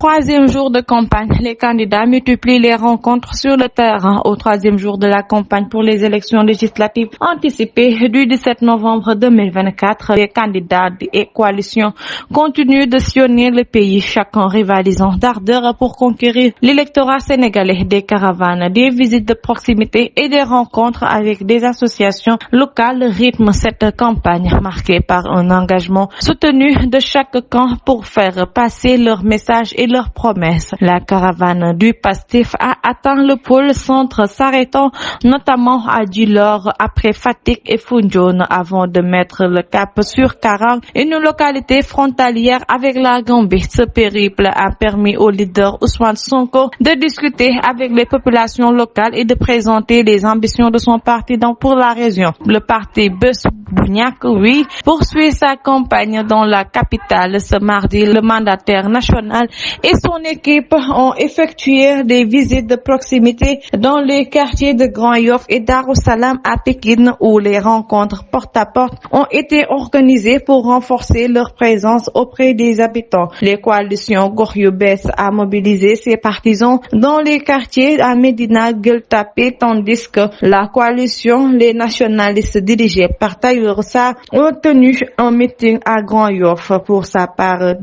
troisième jour de campagne, les candidats multiplient les rencontres sur le terrain. Au troisième jour de la campagne pour les élections législatives anticipées du 17 novembre 2024, les candidats et coalitions continuent de sillonner le pays, chacun rivalisant d'ardeur pour conquérir l'électorat sénégalais. Des caravanes, des visites de proximité et des rencontres avec des associations locales rythment cette campagne marquée par un engagement soutenu de chaque camp pour faire passer leur message et leurs promesses. La caravane du PASTEF a atteint le pôle centre, s'arrêtant notamment à Djilor après Fatick et Foundiougne avant de mettre le cap sur Karang, une localité frontalière avec la Gambie. Ce périple a permis au leader Ousmane Sonko de discuter avec les populations locales et de présenter les ambitions de son parti pour la région. Le parti Bës Bu Ñakk Wi poursuit sa campagne dans la capitale. Ce mardi, le mandataire national et son équipe ont effectué des visites de proximité dans les quartiers de Grand Yoff et Darussalam à Pékin, où les rencontres porte-à-porte ont été organisées pour renforcer leur présence auprès des habitants. Les coalitions Gox Yu Bess a mobilisé ses partisans dans les quartiers à Médina Gueule Tapée, tandis que la coalition Les Nationalistes dirigée par Tahirou Sarr ont tenu un meeting à Grand Yoff. Pour sa part,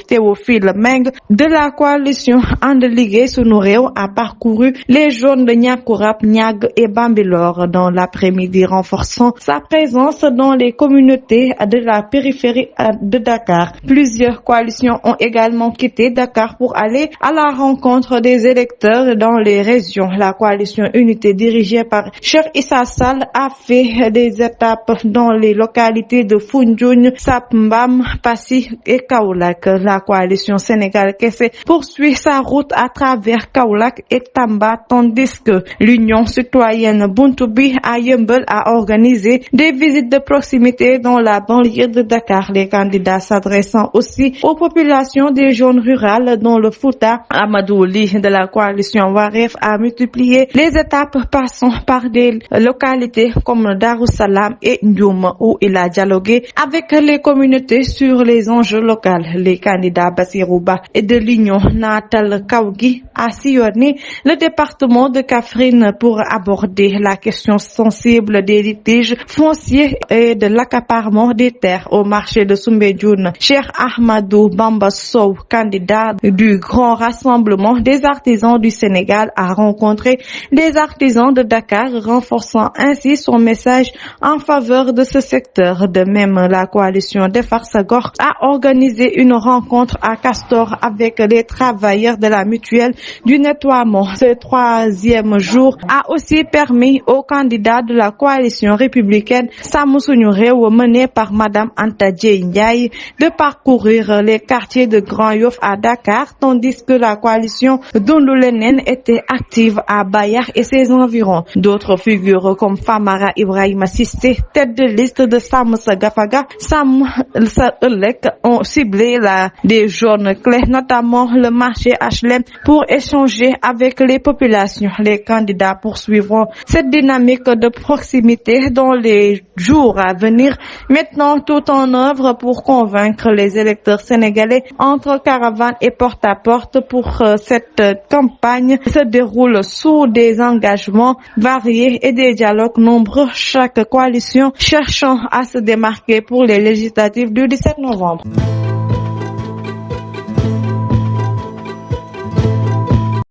Théophile Meng de la coalition And Liggéey Sunu Réew a parcouru les zones de Niakoulrap, Niague et Bambilor dans l'après-midi, renforçant sa présence dans les communautés de la périphérie de Dakar. Plusieurs coalitions ont également quitté Dakar pour aller à la rencontre des électeurs dans les régions. La coalition Unité dirigée par Cheikh Issa Sall a fait des étapes dans les localités de Foundiougne, Sap Mbam, Passy et Kaolack. La coalition Sénégal Kessé poursuit sa route à travers Kaolack et Tamba, tandis que l'Union citoyenne Buntubi à Yeumbeul a organisé des visites de proximité dans la banlieue de Dakar. Les candidats s'adressant aussi aux populations des zones rurales dont le Fouta. Amadou Ly de la coalition Waref a multiplié les étapes passant par des localités comme Darussalam et Ndioum, où il a dialogué avec les communautés sur les enjeux locaux. Les candidats Bassirou Ba et de l'Union Natal Kaougui a sillonné le département de Kaffrine pour aborder la question sensible des litiges fonciers et de l'accaparement des terres au marché de Soumbédioune. Cheikh Ahmadou Bamba Sow, candidat du Grand Rassemblement des artisans du Sénégal, a rencontré des artisans de Dakar, renforçant ainsi son message en faveur de ce secteur. De même, la coalition Defar Sa Gox a organisé une rencontre à Castor avec les travailleurs de la mutuelle du nettoiement. Ce troisième jour a aussi permis aux candidats de la coalition républicaine Sàmm Suñu Réew, menée par Madame Anta Dieye Ndiaye, de parcourir les quartiers de Grand Yoff à Dakar, tandis que la coalition Dundu Lenen était active à Bayar et ses environs. D'autres figures comme Famara Ibrahima Cissé, tête de liste de Sàmm Sa Gafaga, Sàmm Sa Ëllëg, ont ciblé des zones clés, notamment le marché HLM, pour échanger avec les populations. Les candidats poursuivront cette dynamique de proximité dans les jours à venir, mettant tout en œuvre pour convaincre les électeurs sénégalais. Entre caravane et porte-à-porte pour cette campagne se déroule sous des engagements variés et des dialogues nombreux, chaque coalition cherchant à se démarquer pour les législatives du 17 novembre.